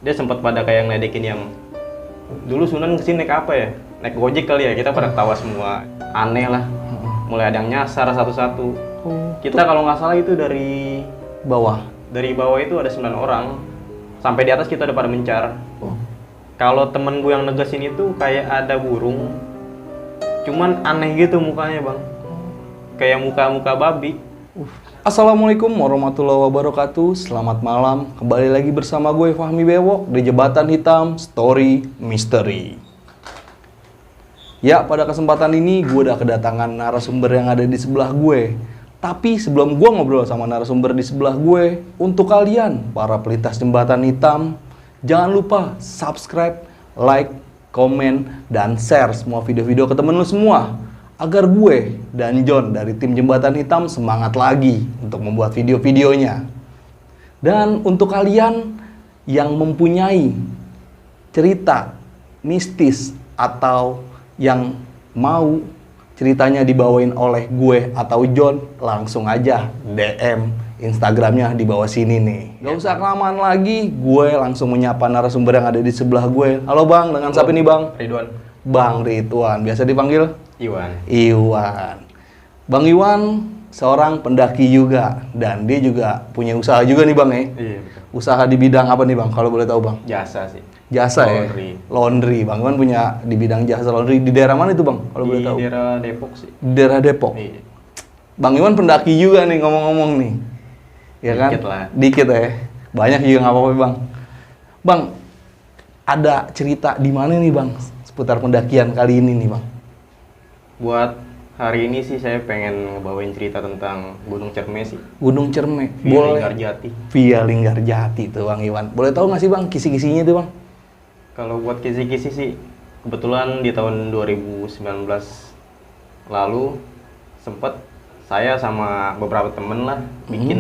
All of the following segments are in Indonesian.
dia sempat pada kayak ngeledekin yang dulu Sunan kesini naik apa ya? Naik Gojek kali ya, kita pada ketawa semua. Aneh lah, mulai ada yang nyasar satu-satu. Kita kalau nggak salah itu dari Bawah. itu ada 9 orang. Sampai di atas kita udah pada mencar. Kalau temen gue yang negesin itu kayak ada burung. Cuman aneh gitu mukanya bang. Kayak muka-muka babi. Assalamualaikum warahmatullahi wabarakatuh. Selamat malam. Kembali lagi bersama gue Fahmi Bewok di Jembatan Hitam Story Mystery. Ya, pada kesempatan ini gue udah kedatangan narasumber yang ada di sebelah gue. Tapi sebelum gue ngobrol sama narasumber di sebelah gue, untuk kalian para pelintas Jembatan Hitam, jangan lupa subscribe, like, komen, dan share semua video-video ke temen lu semua. Agar gue dan John dari tim Jembatan Hitam semangat lagi untuk membuat video-videonya. Dan untuk kalian yang mempunyai cerita mistis atau yang mau ceritanya dibawain oleh gue atau John, langsung aja DM Instagramnya di bawah sini nih. Gak usah kelamaan lagi, gue langsung menyapa narasumber yang ada di sebelah gue. Halo bang, dengan siapa nih bang? Ridwan. Bang Ridwan, biasa dipanggil? Iwan. Bang Iwan seorang pendaki juga, dan dia juga punya usaha juga nih bang ya? Iya betul. Usaha di bidang apa nih bang, kalau boleh tahu bang? Jasa sih. Jasa Laundry. ya? Laundry. Bang Iwan punya di bidang jasa laundry. Di daerah mana itu bang, kalau boleh tahu? Di daerah Depok sih. Di daerah Depok? Iya. Bang Iwan pendaki juga nih ngomong-ngomong nih. Ya kan? Dikit lah. Dikit ya. Banyak juga nggak apa-apa bang. Bang, ada cerita di mana nih bang seputar pendakian kali ini nih bang? Buat hari ini sih saya pengen ngebawain cerita tentang Gunung Cerme sih. Gunung Cerme. Via Linggarjati. Via Linggarjati tuh bang Iwan. Boleh tahu nggak sih bang kisi-kisinya tuh bang? Kalau buat kisi-kisi sih, kebetulan di tahun 2019 lalu sempet saya sama beberapa temen lah bikin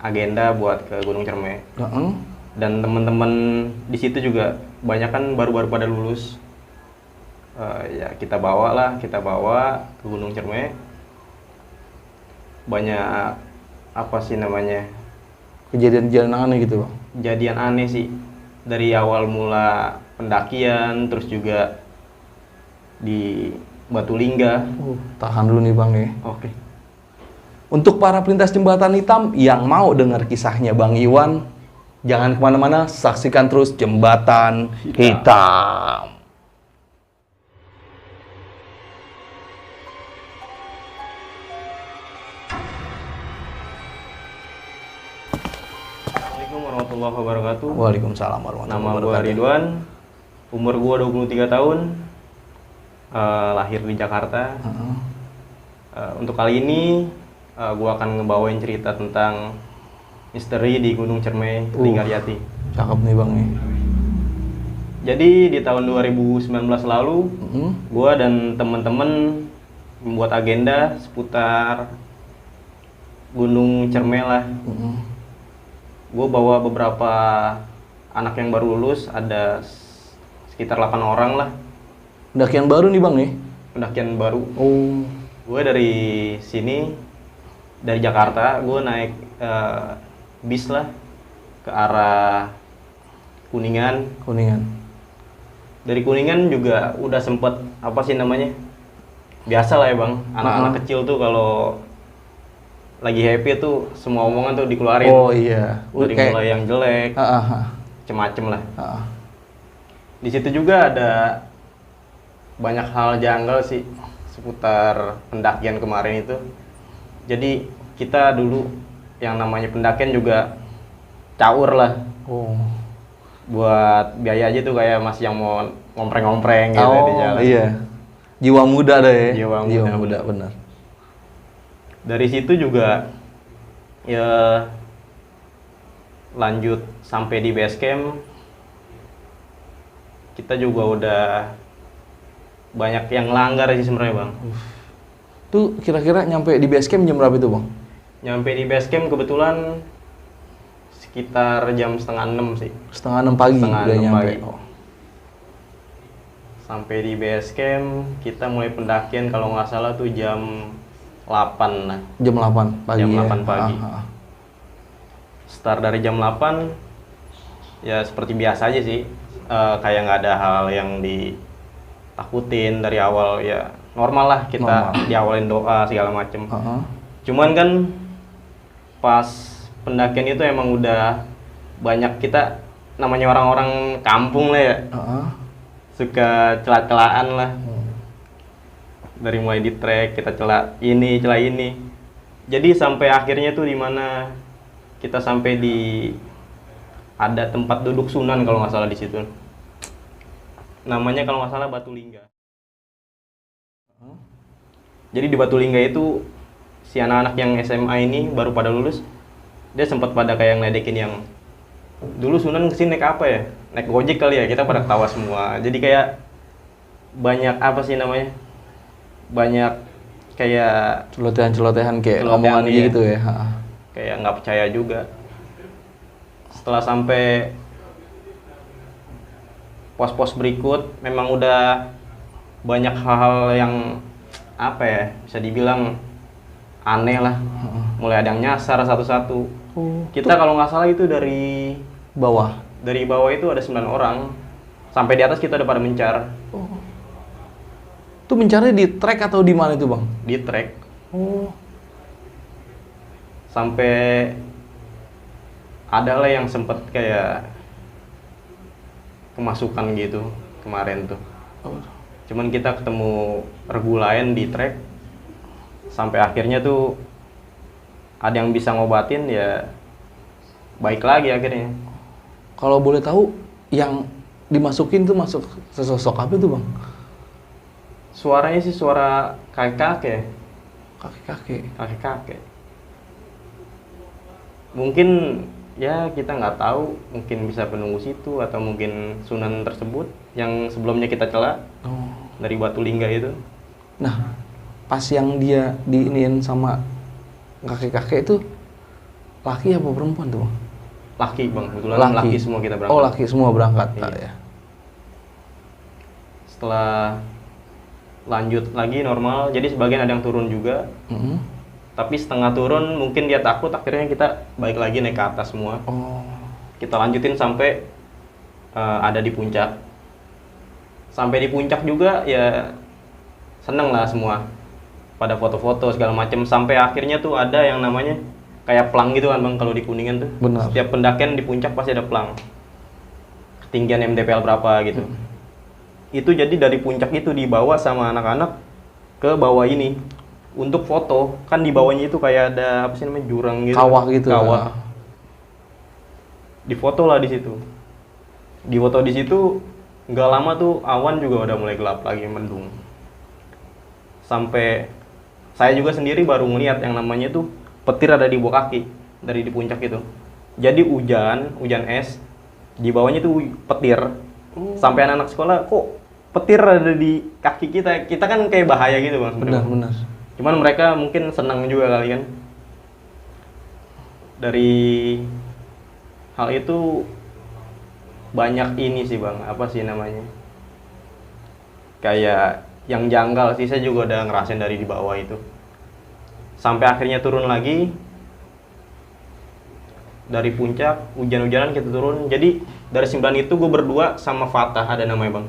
agenda buat ke Gunung Cerme. Dan temen-temen di situ juga banyak kan baru-baru pada lulus. Ya kita bawa ke Gunung Cerme. Banyak apa sih namanya? Kejadian-kejadian aneh gitu bang? Kejadian aneh sih. Dari awal mula pendakian, terus juga di Batu Lingga. Tahan dulu nih bang ya. Oke. Untuk para pelintas Jembatan Hitam yang mau dengar kisahnya Bang Iwan, jangan kemana-mana, saksikan terus Jembatan Hitam. Assalamualaikum warahmatullahi wabarakatuh. Waalaikumsalam warahmatullahi Nama wabarakatuh. gua Ridwan, umur gua 23 tahun, lahir di Jakarta. Untuk kali ini gua akan ngebawain cerita tentang misteri di Gunung Cerme, Linggarjati. Cakep nih bang nih. Jadi di tahun 2019 lalu, gua dan teman-teman membuat agenda seputar Gunung Cerme lah. Gue bawa beberapa anak yang baru lulus, ada sekitar 8 orang lah. Pendakian baru nih bang nih? Pendakian baru. Oh. Gue dari sini, dari Jakarta, gue naik bis lah ke arah Kuningan. Dari Kuningan juga udah sempet, apa sih namanya? Biasa lah ya bang, anak-anak kecil tuh kalau lagi happy tuh semua omongan tuh dikeluarin. Oh iya. Dari mulai yang jelek, macem-macem lah. Di situ juga ada banyak hal janggal sih seputar pendakian kemarin itu. Jadi kita dulu yang namanya pendakian juga caur lah. Buat biaya aja tuh kayak masih yang mau ngompreng-ngompreng gitu di jalan. Iya. Jiwa muda deh ya. Jiwa muda benar. Dari situ juga ya lanjut sampai di base camp. Kita juga udah banyak yang langgar sih sebenarnya bang. Tuh kira-kira nyampe di base camp jam berapa itu bang? Nyampe di base camp kebetulan sekitar jam 5:30 sih. 5:30 pagi udah nyampe. Sampai di base camp kita mulai pendakian kalau nggak salah tuh jam 8 lah. Jam 8 pagi. Jam 8 pagi. Start dari jam 8 Ya seperti biasa aja sih. Kayak nggak ada hal yang ditakutin dari awal, ya normal lah kita diawalin doa segala macem. Cuman kan pas pendakian itu emang udah banyak kita namanya orang-orang kampung lah ya. Suka celah-celahan lah. Dari mulai di trek kita celah ini. Jadi sampai akhirnya tuh dimana kita sampai di ada tempat duduk Sunan kalau nggak salah di situ. Namanya kalau nggak salah Batu Lingga. Jadi di Batu Lingga itu si anak-anak yang SMA ini baru pada lulus, dia sempat pada kayak ngeledekin yang dulu Sunan kesini naik apa ya? Naik Gojek kali ya, kita pada ketawa semua. Jadi kayak banyak apa sih namanya? Banyak kayak celotehan kayak celotehan omongan iya. gitu ya. Kayak nggak percaya juga. Setelah sampai pos-pos berikut, memang udah banyak hal-hal yang apa ya, bisa dibilang aneh lah. Mulai ada yang nyasar satu-satu. Kita kalau nggak salah itu dari Bawah. itu ada 9 orang. Sampai di atas kita udah pada mencar. Itu mencari di trek atau di mana itu, Bang? Di trek. Sampai ada lah yang sempet kayak kemasukan gitu kemarin tuh. Cuman kita ketemu regu lain di trek. Sampai akhirnya tuh ada yang bisa ngobatin, ya baik lagi akhirnya. Kalau boleh tahu yang dimasukin tuh masuk sesosok apa tuh, Bang? Suaranya sih suara kakek-kakek. Kakek-kakek. Mungkin ya kita nggak tahu, mungkin bisa penunggu situ atau mungkin Sunan tersebut yang sebelumnya kita cela dari Batu Lingga itu. Nah, pas yang dia diiniin sama kakek-kakek itu laki apa perempuan tuh, Bang? Laki, Bang. Kebetulan laki semua kita berangkat. Oh, laki semua berangkat. Iya. Ya. Setelah lanjut lagi normal, jadi sebagian ada yang turun juga. Tapi setengah turun mungkin dia takut, akhirnya kita balik lagi naik ke atas semua. Kita lanjutin sampai ada di puncak. Sampai di puncak juga ya seneng lah semua, pada foto-foto segala macam. Sampai akhirnya tuh ada yang namanya kayak pelang gitu kan, Bang, kalau di Kuningan tuh. Benar. Setiap pendakian di puncak pasti ada pelang, ketinggian MDPL berapa gitu. Itu jadi dari puncak itu dibawa sama anak-anak ke bawah ini untuk foto. Kan di bawahnya itu kayak ada apa sih namanya, jurang gitu, Kawah gitu. Kawah. Difoto lah di situ. Difoto di situ, nggak lama tuh awan juga udah mulai gelap lagi, mendung. Sampai saya juga sendiri baru ngeliat yang namanya tuh petir ada di bawah kaki dari di puncak itu. Jadi hujan es, di bawahnya tuh petir. Sampai anak-anak sekolah, kok petir ada di kaki kita? Kita kan kayak bahaya gitu, Bang. Benar. Cuman mereka mungkin senang juga kali kan. Dari hal itu banyak ini sih, Bang, apa sih namanya, kayak yang janggal sih. Saya juga udah ngerasain dari di bawah itu. Sampai akhirnya turun lagi dari puncak, hujan-hujanan kita turun. Jadi dari 9 itu gue berdua sama Fatah, ada namanya, Bang.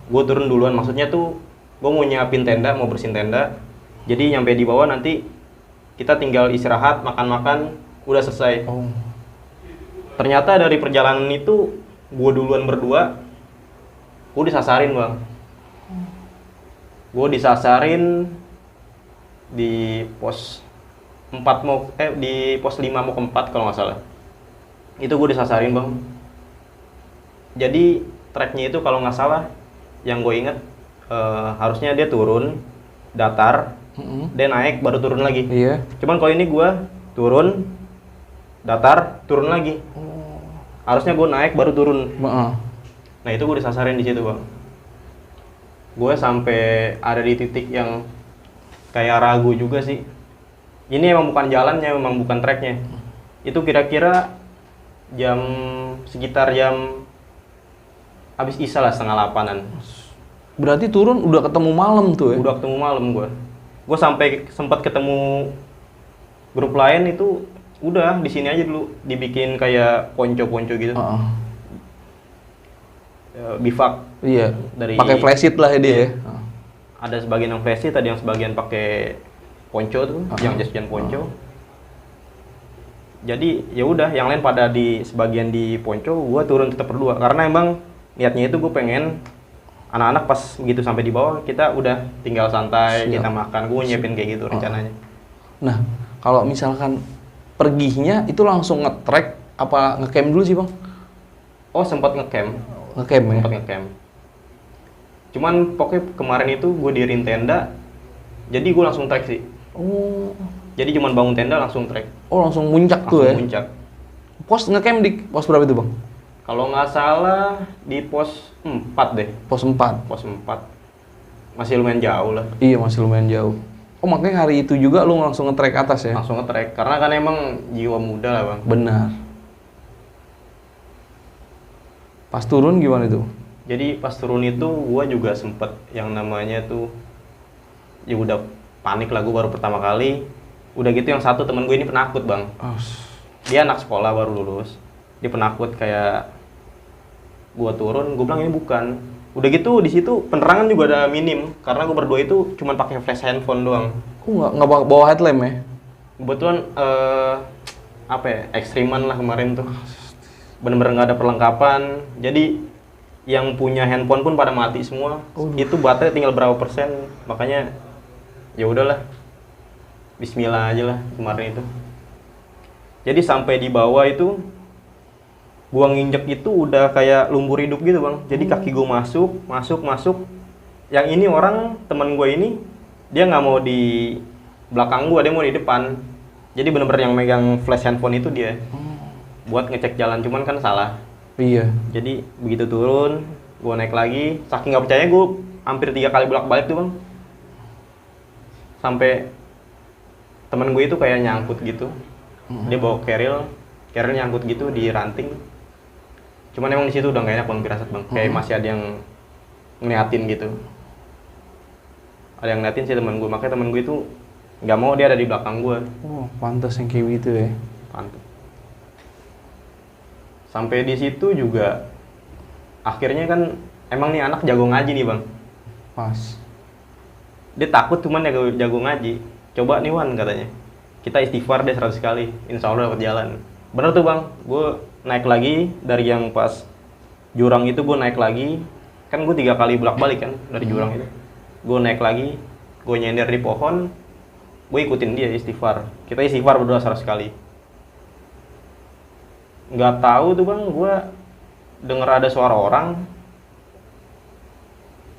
Gue turun duluan, maksudnya tuh gue mau nyiapin tenda, mau bersihin tenda. Jadi nyampe di bawah nanti kita tinggal istirahat, makan-makan, udah selesai. Ternyata dari perjalanan itu gue duluan berdua, gue disasarin, Bang. Gue disasarin di pos 4 di pos 5 mau ke 4 kalau nggak salah. Itu gue disasarin, Bang. Jadi treknya itu kalau nggak salah, yang gue inget harusnya dia turun datar, dia naik baru turun lagi. Iya. Cuman kalau ini gue turun datar, turun lagi. Harusnya gue naik baru turun. Nah itu gue disasarin di situ, Bang. Gue sampai ada di titik yang kayak ragu juga sih. Ini emang bukan jalannya, memang bukan treknya. Itu kira-kira sekitar jam habis isya lah, 7:30-an. Berarti turun udah ketemu malam tuh ya? Udah ketemu malam gue. Gue sampai sempat ketemu grup lain itu, udah di sini aja dulu dibikin kayak ponco-ponco gitu. bivak. Iya. Dari Pakai flashit lah ya dia. Ya. Ada sebagian yang flashit, ada yang sebagian pakai ponco tuh, yang jas hujan ponco. Jadi ya udah, yang lain pada di sebagian di ponco, gua turun tetap berdua karena emang niatnya itu gue pengen anak-anak pas begitu sampai di bawah kita udah tinggal santai, kita makan, gue nyiapin kayak gitu rencananya. Nah, kalau misalkan perginya itu langsung nge-trek apa nge-camp dulu sih bang? Oh sempat nge-camp. Nge-camp ya? Sempat nge-camp. Cuman pokoknya kemarin itu gue diriin tenda, jadi gue langsung trek sih. Oh. Jadi cuman bangun tenda langsung trek. Oh langsung muncak Langsung tuh ya? Muncak. Pos nge-camp di pos berapa itu bang? Kalau nggak salah di pos 4 deh. Pos 4? Pos 4. Masih lumayan jauh lah. Iya masih lumayan jauh. Oh makanya hari itu juga lu langsung nge-trek atas ya? Langsung nge-trek, karena kan emang jiwa muda lah bang. Benar. Pas turun gimana itu? Jadi pas turun itu gua juga sempet yang namanya tuh, ya udah panik lah, gua baru pertama kali. Udah gitu yang satu temen gue ini penakut bang. Dia anak sekolah baru lulus. Dia penakut, kayak gua turun, gua bilang ini bukan. Udah gitu di situ penerangan juga ada minim karena gua berdua itu cuma pakai flash handphone doang. Nggak bawa headlamp ya? Kebetulan apa ya, ekstriman lah kemarin tuh. Bener-bener nggak ada perlengkapan. Jadi yang punya handphone pun pada mati semua. Itu baterai tinggal berapa persen. Makanya ya udahlah. Bismillah aja lah kemarin itu. Jadi sampai di bawah itu gua nginjek itu udah kayak lumpur hidup gitu bang. Jadi kaki gua masuk. Yang ini orang teman gua ini dia nggak mau di belakang gua, dia mau di depan. Jadi bener-bener yang megang flash handphone itu dia buat ngecek jalan, cuman kan salah. Iya. Jadi begitu turun, gua naik lagi. Saking nggak percaya, gua hampir 3 kali bolak-balik tuh bang. Sampai temen gue itu kayak nyangkut gitu. Dia bawa keril nyangkut gitu di ranting. Cuman emang di situ udah gak enak bang, firasat bang. Kayak masih ada yang ngeliatin gitu. Ada yang ngeliatin sih temen gue, makanya temen gue itu nggak mau dia ada di belakang gue. Oh, pantas yang kayak gitu ya. Pantas. Sampai di situ juga akhirnya kan emang nih anak jago ngaji nih bang. Pas. Dia takut cuman jago ngaji. Coba nih Wan katanya, kita istighfar deh 100 kali, insya Allah dapat jalan. Bener tuh bang, gue naik lagi dari yang pas jurang itu, gue naik lagi. Kan gue 3 kali bolak-balik kan dari jurang itu. Gue naik lagi, gue nyender di pohon, gue ikutin dia istighfar. Kita istighfar berdua 100 kali. Nggak tahu tuh bang, gue denger ada suara orang.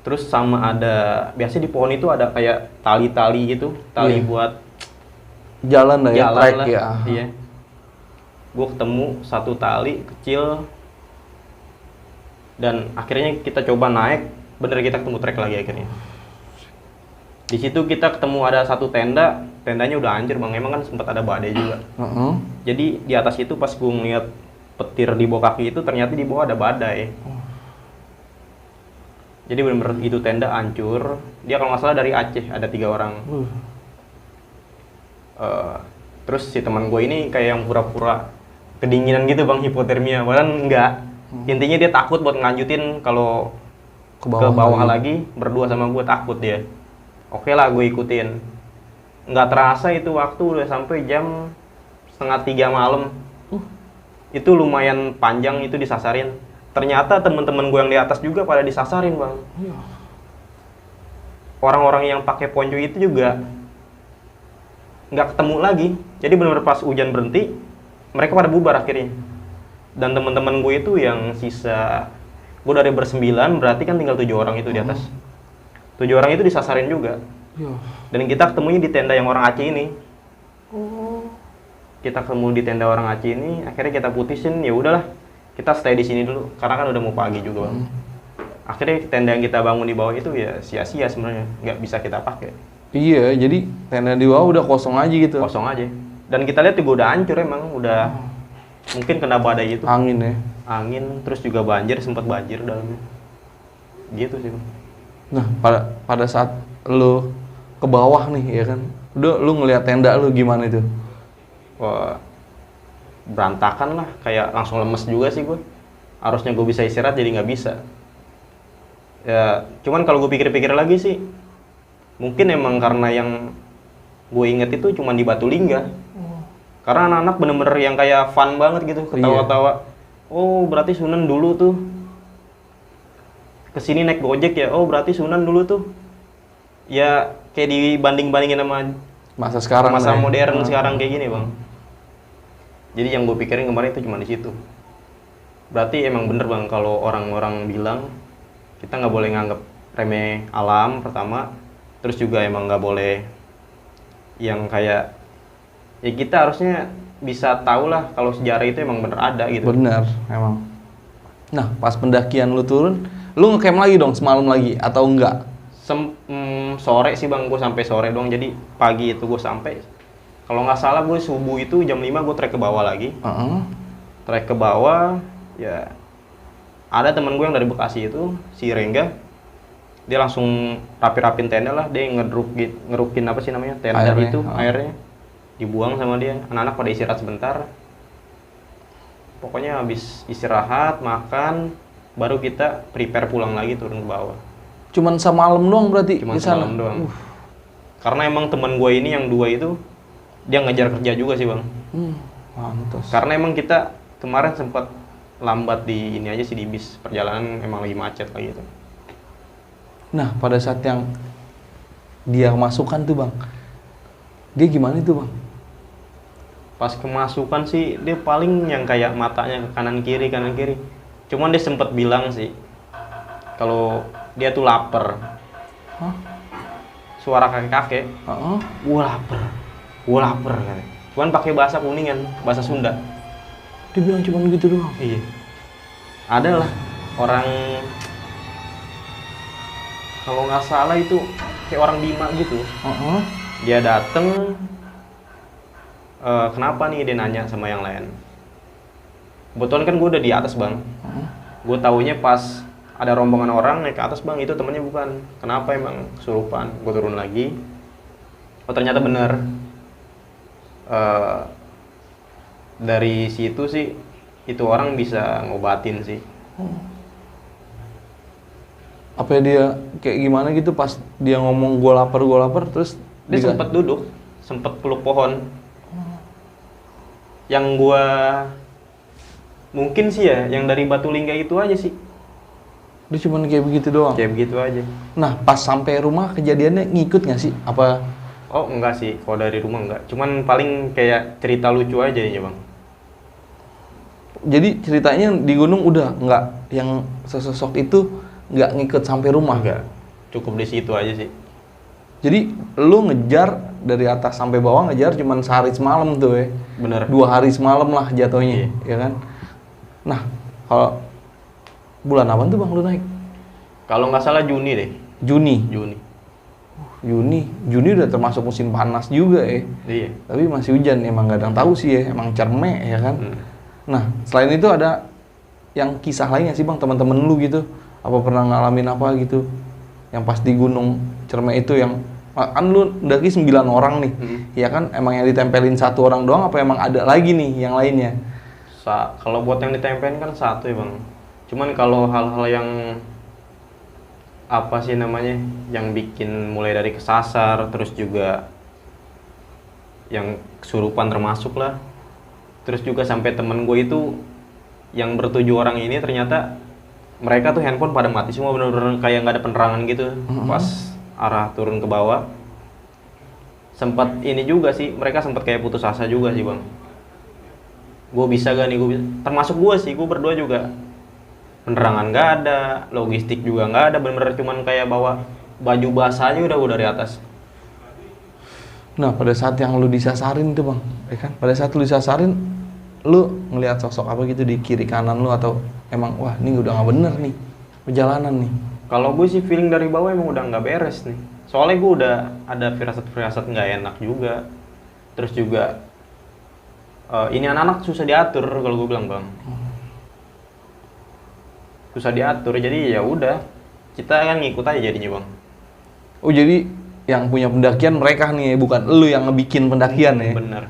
Terus sama ada, biasanya di pohon itu ada kayak tali-tali gitu, tali buat jalan lah ya, trek lah. ya. Iya. Gue ketemu satu tali kecil, dan akhirnya kita coba naik, bener kita ketemu trek lagi akhirnya. Di situ kita ketemu ada satu tenda, tendanya udah hancur bang, emang kan sempat ada badai juga. Jadi di atas itu pas gue ngeliat petir di bawah kaki itu, ternyata di bawah ada badai. Jadi bener-bener itu tenda hancur. Dia kalau nggak salah dari Aceh, ada 3 orang. Terus si teman gue ini kayak yang pura-pura kedinginan gitu bang, hipotermia. Padahal enggak. Intinya dia takut buat ngelanjutin kalau ke bawah lagi. Berdua sama gue takut dia. Oke lah, gue ikutin. Nggak terasa itu waktu udah sampai jam 2:30 malam. Itu lumayan panjang itu disasarin. Ternyata teman-teman gue yang di atas juga pada disasarin bang. Orang-orang yang pakai ponco itu juga nggak ketemu lagi. Jadi benar-benar pas hujan berhenti, mereka pada bubar akhirnya. Dan teman-teman gue itu yang sisa, gue dari ber9, berarti kan tinggal 7 orang itu di atas. 7 orang itu disasarin juga. Dan kita ketemunya di tenda yang orang Aceh ini. Kita ketemu di tenda orang Aceh ini, akhirnya kita putusin, ya udahlah, kita stay di sini dulu, karena kan udah mau pagi juga bang. Akhirnya tenda yang kita bangun di bawah itu ya sia-sia sebenarnya, nggak bisa kita pakai. Iya, jadi tenda di bawah udah kosong aja gitu. Kosong aja. Dan kita lihat juga udah hancur emang, udah mungkin kena badai itu. Angin ya. Angin, terus juga banjir, sempat banjir dalamnya. Gitu sih bang. Nah, pada saat lu ke bawah nih ya kan, udah lu ngelihat tenda lu gimana itu? Wah, berantakan lah, kayak langsung lemes juga sih gue. Harusnya gue bisa istirahat jadi nggak bisa. Ya, cuman kalau gue pikir-pikir lagi sih, mungkin emang karena yang gue inget itu cuma di Batulingga. Karena anak-anak bener-bener yang kayak fun banget gitu, ketawa-ketawa. Oh, berarti Sunan dulu tuh kesini naik Gojek ya. Oh, berarti Sunan dulu tuh ya kayak dibanding-bandingin sama Masa sekarang, masa nih. modern sekarang kayak gini, Bang. Jadi yang gue pikirin kemarin itu cuma di situ. Berarti emang bener, Bang, kalau orang-orang bilang kita nggak boleh nganggap remeh alam pertama, terus juga emang nggak boleh yang kayak ya kita harusnya bisa tahu lah kalau sejarah itu emang bener ada gitu. Bener, emang. Nah, pas pendakian lu turun, lu ngecamp lagi dong semalam lagi atau enggak? Sore sih, Bang, gue sampai sore doang. Jadi pagi itu gue sampai, kalau nggak salah gue subuh itu jam 5 gue trek ke bawah lagi. Trek ke bawah, ya ada temen gue yang dari Bekasi itu, si Rengga, dia langsung rapi-rapin tenda lah, dia ngerukin apa sih namanya, tenda Airnya, itu, airnya dibuang sama dia, anak-anak pada istirahat sebentar. Pokoknya habis istirahat, makan, baru kita prepare pulang lagi turun ke bawah. Cuman semalam doang berarti Cuma di sana? semalam doang. Karena emang teman gue ini yang 2 itu, dia ngejar kerja juga sih, Bang. Mantas. Karena emang kita kemarin sempat lambat di ini aja sih, di bis, perjalanan emang lagi macet lagi gitu. Nah, pada saat yang dia masukkan tuh, Bang, dia gimana itu, Bang? Pas kemasukan sih dia paling yang kayak matanya ke kanan kiri. Cuman dia sempat bilang sih kalau dia tuh lapar. Hah? Suara kakek-kakek, gua lapar katanya. Cuman pakai bahasa Kuningan, bahasa Sunda. Dia bilang cuma gitu doang. Iya. Ada lah orang, kalau nggak salah itu kayak orang Bima gitu. Dia dateng, kenapa nih, dia nanya sama yang lain. Kebetulan kan gue udah di atas, Bang. Gue taunya pas ada rombongan orang naik ke atas, Bang, itu temennya bukan. Kenapa emang kesurupan? Gue turun lagi. Oh, ternyata bener. Dari situ sih itu orang bisa ngobatin sih. Apa dia kayak gimana gitu pas dia ngomong gue lapar terus Dia sempat duduk, sempat peluk pohon. Yang gua mungkin sih ya, yang dari Batulingga itu aja sih. Dia cuma kayak begitu doang. Kayak begitu aja. Nah, pas sampai rumah kejadiannya ngikut nggak sih? Apa? Oh, enggak sih, kalau dari rumah enggak. Cuman paling kayak cerita lucu aja ya, Bang. Jadi ceritanya di gunung udah nggak, yang sesosok itu nggak ngikut sampai rumah? Enggak. Cukup di situ aja sih. Jadi lu ngejar dari atas sampai bawah, ngejar cuman sehari semalam tuh ya? Bener. 2 hari semalam lah jatuhnya, Iya. ya kan? Nah, kalau bulan apa tuh, Bang, lu naik? Kalau nggak salah Juni deh. Juni. Juni udah termasuk musim panas juga ya. Iya. Tapi masih hujan, emang gak ada yang tahu sih ya, emang cermek ya kan. Nah, selain itu ada yang kisah lainnya sih, Bang, teman-teman lu gitu? Apa pernah ngalamin apa gitu? Yang pas di gunung Cermek itu yang kan lu mendaki 9 orang nih. Ya kan, emang yang ditempelin 1 orang doang apa emang ada lagi nih yang lainnya? Kalau buat yang ditempelin kan 1 ya, Bang. Cuman kalau hal-hal yang apa sih namanya, yang bikin mulai dari kesasar, terus juga yang kesurupan termasuk lah. Terus juga sampai temen gue itu yang ber7 orang ini ternyata mereka tuh handphone pada mati semua, bener-bener kayak nggak ada penerangan gitu. Pas arah turun ke bawah sempat ini juga sih, mereka sempat kayak putus asa juga sih, Bang. Gue bisa gak nih, termasuk gue sih, gue berdua juga penerangan nggak ada, logistik juga nggak ada, bener-bener cuman kayak bawa baju basah aja udah dari atas. Nah, pada saat yang lu disasarin tuh, Bang, ya kan? Pada saat lu disasarin, lu ngelihat sosok apa gitu di kiri kanan lu, atau emang wah ini udah nggak bener nih perjalanan nih? Kalau gue sih feeling dari bawah emang udah nggak beres nih. Soalnya gue udah ada firasat-firasat nggak enak juga. Terus juga ini anak-anak susah diatur kalau gue bilang, Bang. Susah diatur, jadi ya udah kita kan ngikut aja jadinya, Bang. Oh, jadi yang punya pendakian mereka nih, bukan lu yang ngebikin pendakian ya? Bener.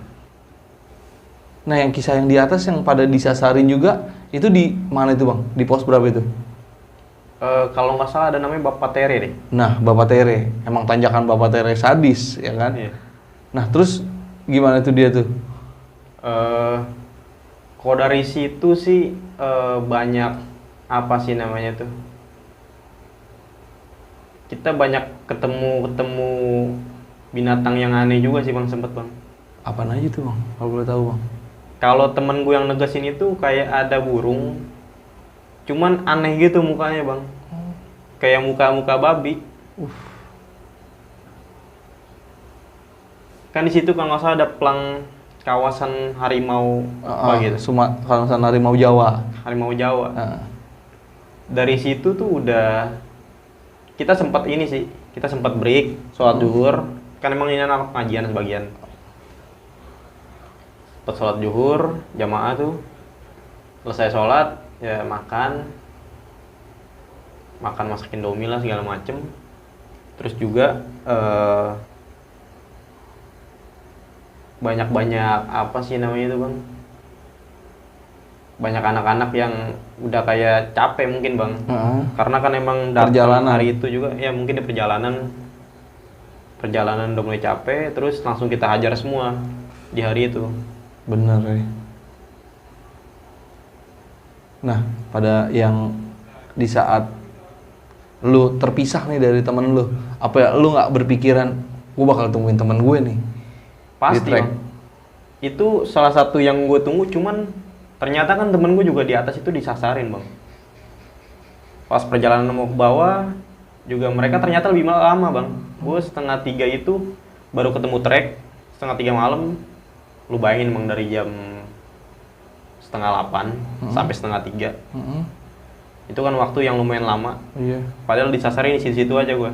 Nah, yang kisah yang di atas yang pada disasarin juga itu di mana itu, Bang? Di pos berapa itu? Kalau nggak salah ada namanya Bapak Tere deh. Nah, Bapak Tere, emang tanjakan Bapak Tere sadis, ya kan? Iya. Nah, terus gimana tuh dia tuh? Kalau dari situ sih banyak apa sih namanya tuh? Kita banyak ketemu binatang yang aneh juga sih bang, sempet bang. Apaan aja tuh bang? Kalau boleh tahu bang? Kalau temen gue yang negesin itu kayak ada burung, cuman aneh gitu mukanya bang, kayak muka babi. Kan di situ kalau nggak salah ada pelang kawasan harimau apa gitu. Kawasan harimau Jawa. Harimau Jawa. Dari situ tuh udah kita sempat ini sih, kita sempat break sholat zuhur. Kan emang ini anak pengajian sebagian. Pas sholat zuhur jamaah tuh, selesai sholat ya makan masak Indomie lah segala macem. Terus juga banyak apa sih namanya itu bang, banyak anak-anak yang udah kayak capek mungkin bang, karena kan emang datang hari itu juga ya, mungkin di perjalanan udah mulai capek, terus langsung kita hajar semua di hari itu. Bener ya. Nah, pada yang di saat lu terpisah nih dari temen lu, apa ya lu nggak berpikiran gue bakal tungguin temen gue nih? Pasti bang. Itu salah satu yang gue tunggu, cuman ternyata kan temen gue juga di atas itu disasarin bang. Pas perjalanan mau ke bawah juga mereka ternyata lebih lama bang. Gue 2:30 itu baru ketemu trek, 2:30 malam. Lu bayangin bang, dari jam 7:30 sampai 2:30. Itu kan waktu yang lumayan lama. Iya. Padahal disasarin di situ aja gue.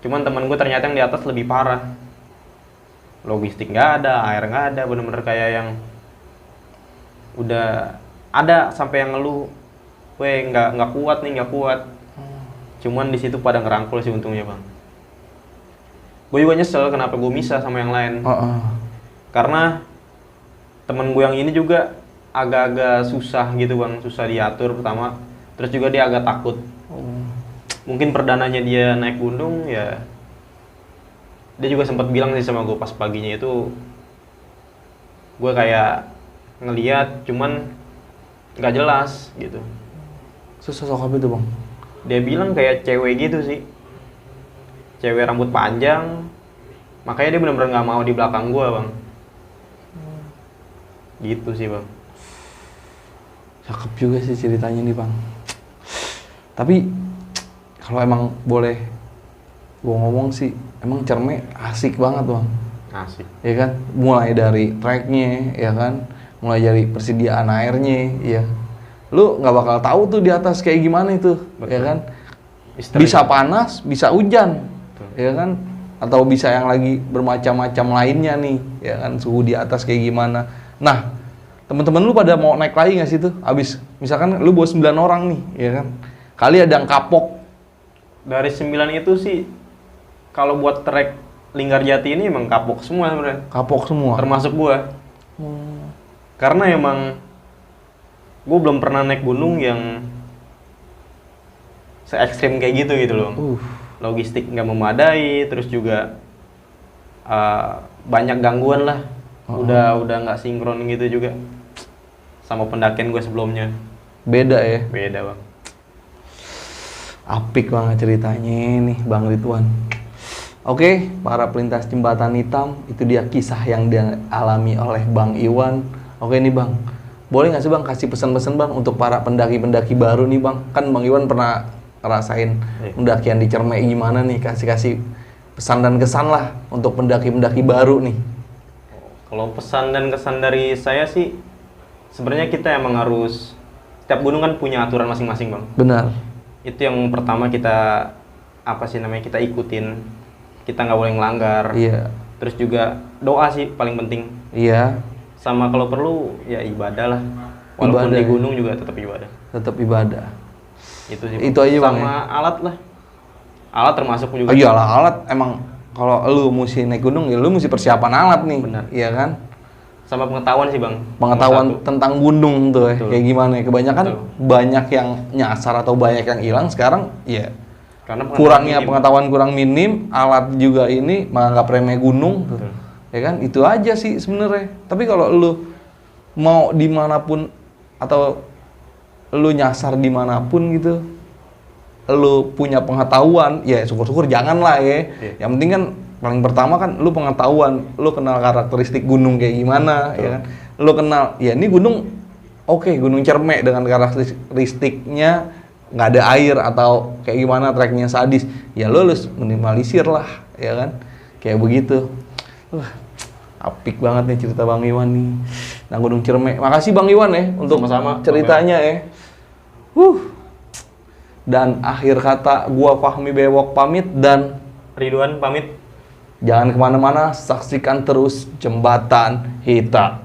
Cuman temen gue ternyata yang di atas lebih parah. Logistik nggak ada, air nggak ada, bener-bener kayak yang udah ada sampai yang ngeluh, weh nggak kuat nih, nggak kuat. Cuman di situ pada ngerangkul sih untungnya bang. Gue juga nyesel kenapa gue misah sama yang lain. Karena temen gue yang ini juga agak-agak susah gitu bang, susah diatur pertama. Terus juga dia agak takut. Mungkin perdananya dia naik gunung ya. Dia juga sempat bilang sih sama gue pas paginya itu, gue kayak ngeliat cuman nggak jelas gitu. Sosok apa itu bang? Dia bilang kayak cewek gitu sih, cewek rambut panjang, makanya dia benar-benar nggak mau di belakang gue bang. Gitu sih bang. Cakep juga sih ceritanya nih bang. Tapi kalau emang boleh gue ngomong sih, emang Cerme asik banget bang. Asik. Ya kan, mulai dari treknya, ya kan, mulai dari persediaan airnya, ya. Lu nggak bakal tahu tuh di atas kayak gimana itu. Betul. Ya kan. Bisa panas, bisa hujan. Betul. Ya kan, atau bisa yang lagi bermacam-macam lainnya nih, ya kan, suhu di atas kayak gimana. Nah, teman-teman lu pada mau naik lagi nggak sih tuh? Abis misalkan lu bawa 9 orang nih, ya kan, kali ada yang kapok. Dari 9 itu sih, kalau buat trek Linggarjati ini emang kapok semua sebenarnya. Kapok semua. Termasuk gua. Karena emang gua belum pernah naik gunung yang se-ekstrim kayak gitu loh. Logistik nggak memadai, terus juga banyak gangguan lah. Udah nggak sinkron gitu juga sama pendakian gue sebelumnya. Beda ya? Beda bang. Apik banget ceritanya nih Bang Ridwan. Oke, para pelintas jembatan hitam, itu dia kisah yang dialami oleh Bang Iwan. Oke nih Bang, boleh nggak sih Bang kasih pesan-pesan Bang untuk para pendaki-pendaki baru nih Bang? Kan Bang Iwan pernah ngerasain pendakian di Cerme gimana nih, kasih pesan dan kesan lah untuk pendaki-pendaki baru nih. Kalau pesan dan kesan dari saya sih, sebenarnya kita emang harus, setiap gunung kan punya aturan masing-masing Bang. Benar. Itu yang pertama kita, kita ikutin. Kita nggak boleh ngelanggar. Iya. Terus juga doa sih paling penting. Iya. Sama kalau perlu ya ibadah lah. Walaupun di gunung juga tetap ibadah. Tetap ibadah. Itu sih. Itu aja Bang. Sama alat lah. Alat termasuk juga. Iya lah, alat emang kalau lu mesti naik gunung ya lu mesti persiapan alat nih. Benar. Iya kan? sama pengetahuan sih bang. Pengetahuan Nomor satu. tentang gunung tuh ya, Betul. kayak gimana ya. Kebanyakan Betul. banyak yang nyasar atau banyak yang hilang sekarang ya. Karena Kurangnya minim. pengetahuan kurang minim, alat juga ini menganggap remeh gunung tuh. Betul. Ya kan, itu aja sih sebenarnya. Tapi kalau lu mau dimanapun atau lu nyasar dimanapun gitu, lu punya pengetahuan, ya syukur-syukur jangan lah ya. Iya. Yang penting kan paling pertama kan lu pengetahuan, lu kenal karakteristik gunung kayak gimana, Betul. ya kan. Lu kenal, ya ini gunung, oke, Gunung Cermek dengan karakteristiknya nggak ada air atau kayak gimana, treknya sadis, ya lu harus minimalisir lah, ya kan. Kayak begitu. Apik banget nih cerita Bang Iwan nih. Nah, Gunung Cermek. Makasih Bang Iwan ya untuk Sama-sama, ceritanya ya. Dan akhir kata gua Fahmi Bewok pamit dan Ridwan pamit. jangan kemana-mana, saksikan terus Jembatan Hitam.